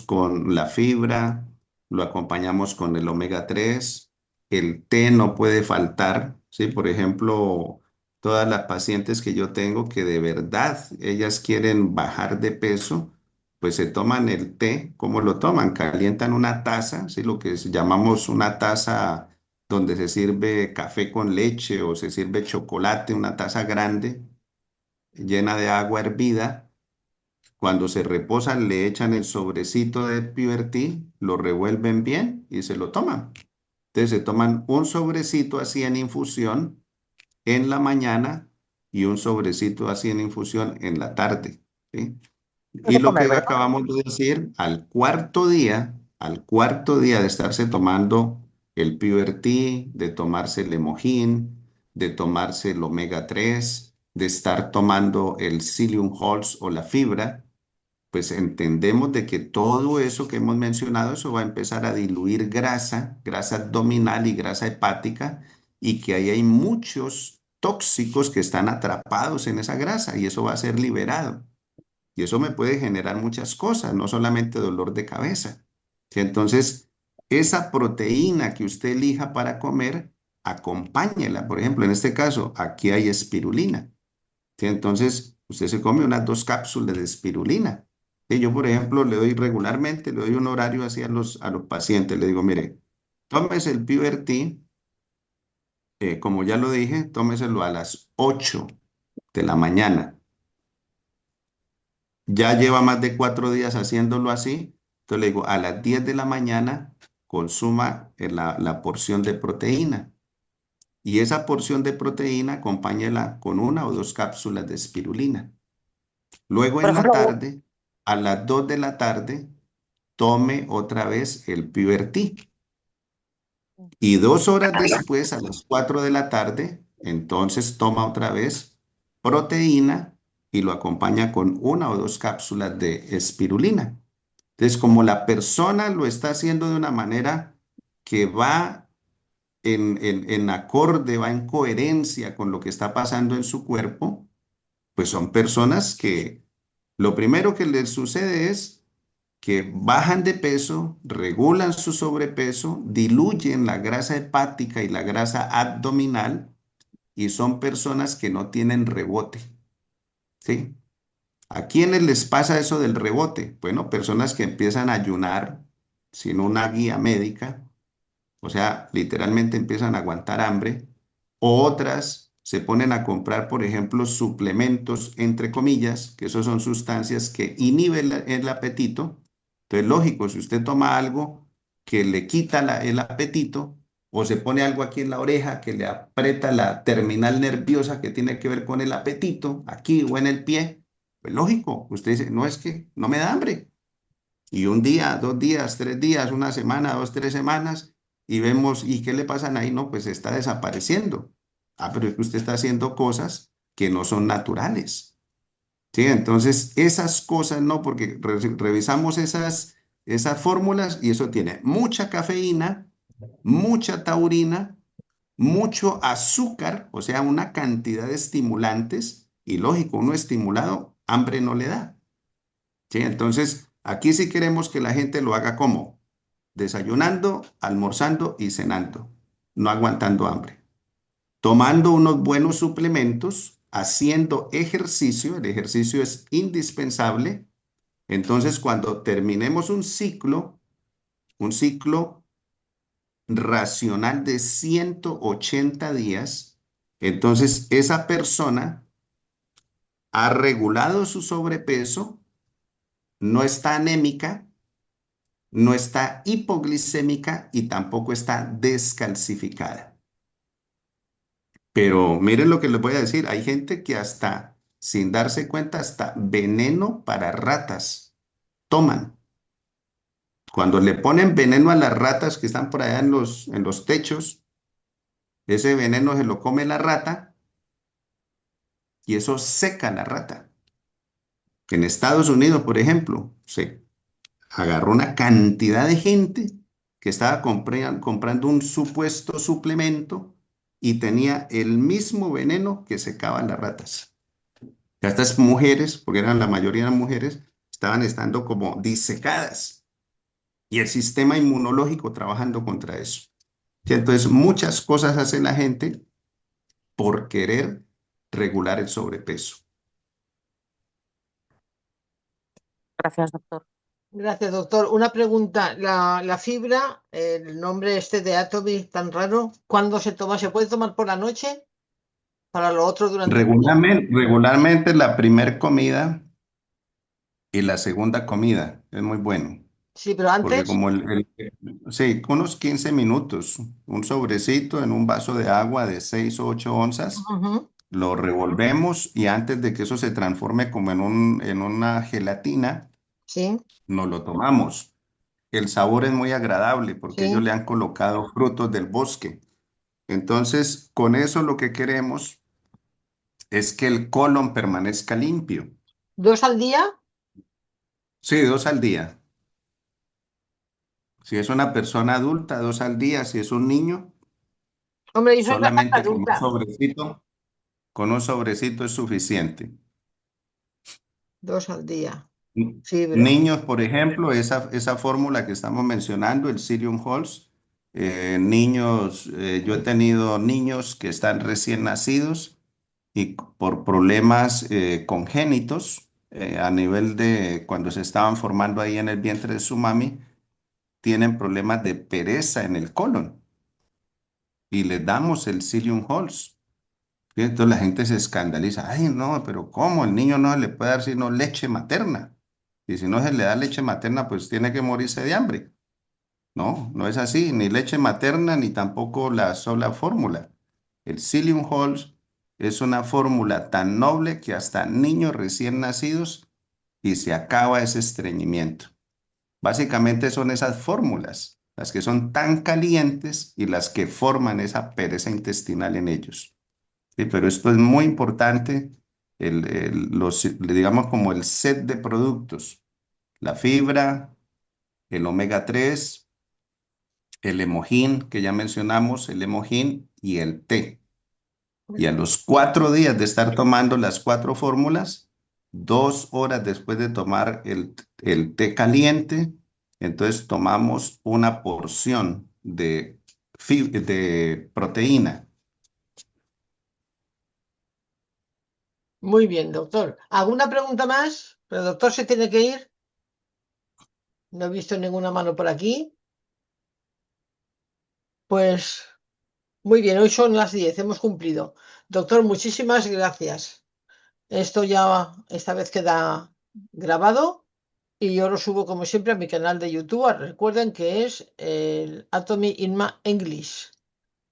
con la fibra, lo acompañamos con el omega 3. El té no puede faltar, ¿sí? Por ejemplo, todas las pacientes que yo tengo que de verdad ellas quieren bajar de peso, pues se toman el té. ¿Cómo lo toman? Calientan una taza, ¿sí? Lo que llamamos una taza donde se sirve café con leche o se sirve chocolate, una taza grande llena de agua hervida. Cuando se reposan, le echan el sobrecito de PureT, lo revuelven bien y se lo toman. Entonces se toman un sobrecito así en infusión en la mañana y un sobrecito así en infusión en la tarde. ¿Sí? Es Y de lo comer, que ¿verdad? acabamos de decir, al cuarto día de estarse tomando el PureT, de tomarse el Emogin, de tomarse el omega 3, de estar tomando el psyllium hulls o la fibra, pues entendemos de que todo eso que hemos mencionado, eso va a empezar a diluir grasa, grasa abdominal y grasa hepática, y que ahí hay muchos tóxicos que están atrapados en esa grasa y eso va a ser liberado. Y eso me puede generar muchas cosas, no solamente dolor de cabeza. Sí, entonces, esa proteína que usted elija para comer, acompáñela. Por ejemplo, en este caso, aquí hay espirulina. Sí, entonces, usted se come unas 2 cápsulas de espirulina. Sí, yo, por ejemplo, le doy regularmente, le doy un horario así a los pacientes. Le digo, mire, tómese el PureT, como ya lo dije, tómeselo a las 8 de la mañana. Ya lleva más de 4 días haciéndolo así. Entonces le digo, a las 10 de la mañana consuma la porción de proteína. Y esa porción de proteína acompáñela con 1 o 2 cápsulas de espirulina. Luego Por en la ejemplo, tarde, a las 2 de la tarde, tome otra vez el PureT. Y 2 horas después, a las 4 de la tarde, entonces toma otra vez proteína y lo acompaña con 1 o 2 cápsulas de espirulina. Entonces, como la persona lo está haciendo de una manera que va en acorde, va en coherencia con lo que está pasando en su cuerpo, pues son personas que lo primero que les sucede es que bajan de peso, regulan su sobrepeso, diluyen la grasa hepática y la grasa abdominal y son personas que no tienen rebote, ¿sí? ¿A quiénes les pasa eso del rebote? Bueno, personas que empiezan a ayunar sin una guía médica, o sea, literalmente empiezan a aguantar hambre, o otras se ponen a comprar, por ejemplo, suplementos, entre comillas, que esos son sustancias que inhiben el apetito. Entonces, lógico, si usted toma algo que le quita el apetito, o se pone algo aquí en la oreja que le aprieta la terminal nerviosa que tiene que ver con el apetito, aquí o en el pie, pues lógico, usted dice, no es que no me da hambre. Y un día, 2 días, 3 días, una semana, 2, 3 semanas, y vemos, ¿y qué le pasan ahí? No, pues está desapareciendo. Ah, pero es que usted está haciendo cosas que no son naturales. Sí, entonces esas cosas no, porque revisamos esas fórmulas y eso tiene mucha cafeína, mucha taurina, mucho azúcar, o sea, una cantidad de estimulantes, y lógico, uno estimulado, hambre no le da. Sí, entonces aquí sí queremos que la gente lo haga como desayunando, almorzando y cenando, no aguantando hambre, tomando unos buenos suplementos, haciendo ejercicio, el ejercicio es indispensable. Entonces, cuando terminemos un ciclo racional de 180 días, entonces esa persona ha regulado su sobrepeso, no está anémica, no está hipoglicémica y tampoco está descalcificada. Pero miren lo que les voy a decir, hay gente que hasta, sin darse cuenta, hasta veneno para ratas toman. Cuando le ponen veneno a las ratas que están por allá en los techos, ese veneno se lo come la rata y eso seca la rata. En Estados Unidos, por ejemplo, se agarró una cantidad de gente que estaba comprando un supuesto suplemento y tenía el mismo veneno que secaba las ratas. Estas mujeres, porque eran la mayoría eran mujeres, estaban estando como disecadas y el sistema inmunológico trabajando contra eso. Sí, entonces, muchas cosas hace la gente por querer regular el sobrepeso. gracias, doctor. Gracias, doctor. Una pregunta. La fibra, el nombre este de Atomy tan raro, ¿cuándo se toma? ¿Se puede tomar por la noche? Para lo otro durante el día. Regularmente la primera comida y la segunda comida es muy bueno. Sí, pero Porque antes. como sí, unos 15 minutos, un sobrecito en un vaso de agua de 6 o 8 onzas, Ujú, lo revolvemos y antes de que eso se transforme como en una gelatina, sí, nos lo tomamos. El sabor es muy agradable porque ellos sí. le han colocado frutos del bosque. Entonces, con eso lo que queremos es que el colon permanezca limpio. ¿2 al día? Sí, 2 al día. Si es una persona adulta, 2 al día. Si es un niño, Hombre, eso es bastante solamente adulta. con un sobrecito es suficiente. 2 al día. N- Sí, pero Niños, por ejemplo, esa fórmula que estamos mencionando, el Psyllium Halls, niños, yo he tenido niños que están recién nacidos y por problemas congénitos a nivel de cuando se estaban formando ahí en el vientre de su mami, tienen problemas de pereza en el colon y les damos el Psyllium Halls. Y entonces la gente se escandaliza. Ay, no, pero ¿cómo? El niño no se le puede dar sino leche materna. Y si no se le da leche materna, pues tiene que morirse de hambre. No, no es así. Ni leche materna, ni tampoco la sola fórmula. El Psyllium Halls es una fórmula tan noble que hasta niños recién nacidos y se acaba ese estreñimiento. Básicamente son esas fórmulas, las que son tan calientes y las que forman esa pereza intestinal en ellos. Sí, pero esto es muy importante, digamos como el set de productos, la fibra, el omega 3, el hemojín, que ya mencionamos, el hemojín y el té. Y a los 4 días de estar tomando las 4 fórmulas, 2 horas después de tomar el té caliente, entonces tomamos una porción de proteína. muy bien, doctor. ¿Alguna pregunta más? Pero el doctor se tiene que ir. No he visto ninguna mano por aquí. Pues muy bien, hoy son las 10, hemos cumplido. Doctor, muchísimas gracias. Esto ya esta vez queda grabado y yo lo subo como siempre a mi canal de YouTube. Recuerden que es el Atomy Inma English,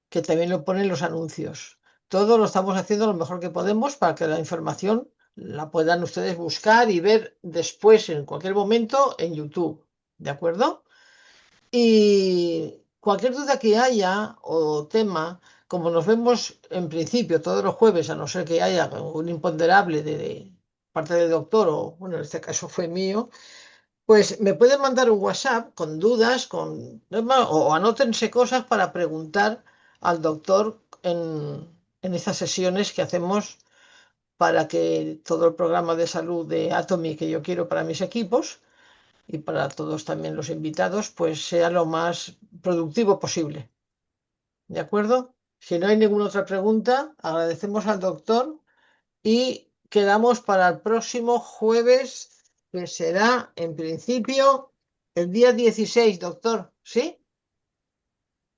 que también lo ponen los anuncios. Todo lo estamos haciendo lo mejor que podemos para que la información la puedan ustedes buscar y ver después en cualquier momento en YouTube. ¿De acuerdo? Y cualquier duda que haya o tema, como nos vemos en principio todos los jueves, a no ser que haya un imponderable de parte del doctor, o bueno, en este caso fue mío, pues me pueden mandar un WhatsApp con dudas, o anótense cosas para preguntar al doctor en estas sesiones que hacemos para que todo el programa de salud de Atomy que yo quiero para mis equipos y para todos también los invitados, pues sea lo más productivo posible. ¿De acuerdo? Si no hay ninguna otra pregunta, agradecemos al doctor y quedamos para el próximo jueves, que será en principio el día 16, doctor. ¿Sí?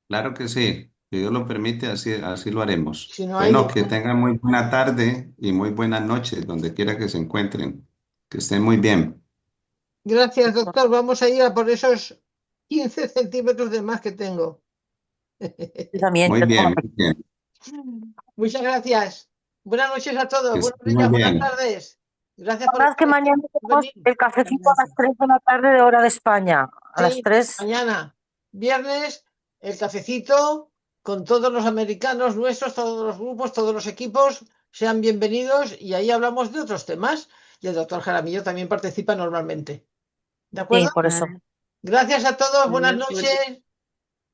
Claro que sí, si Dios lo permite, así lo haremos. Si no hay Bueno, que ningún... tengan muy buena tarde y muy buenas noches, donde quiera que se encuentren. Que estén muy bien. Gracias, doctor. Vamos a ir a por esos 15 centímetros de más que tengo. Yo también, Muy yo tengo bien, muy bien. Muchas gracias. Buenas noches a todos. Que Buenos estén muy días, buenas bien. tardes. Gracias por que mañana tenemos venir. el cafecito a las 3 de la tarde de hora de España. A las Sí, 3. mañana, viernes, el cafecito con todos los americanos nuestros, todos los grupos, todos los equipos, sean bienvenidos y ahí hablamos de otros temas. Y el doctor Jaramillo también participa normalmente. ¿De Sí, acuerdo? por eso. Gracias a todos, buenas Adiós, noches.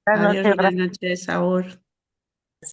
Buenas adiós, noches, buenas gracias. noches, Saúl.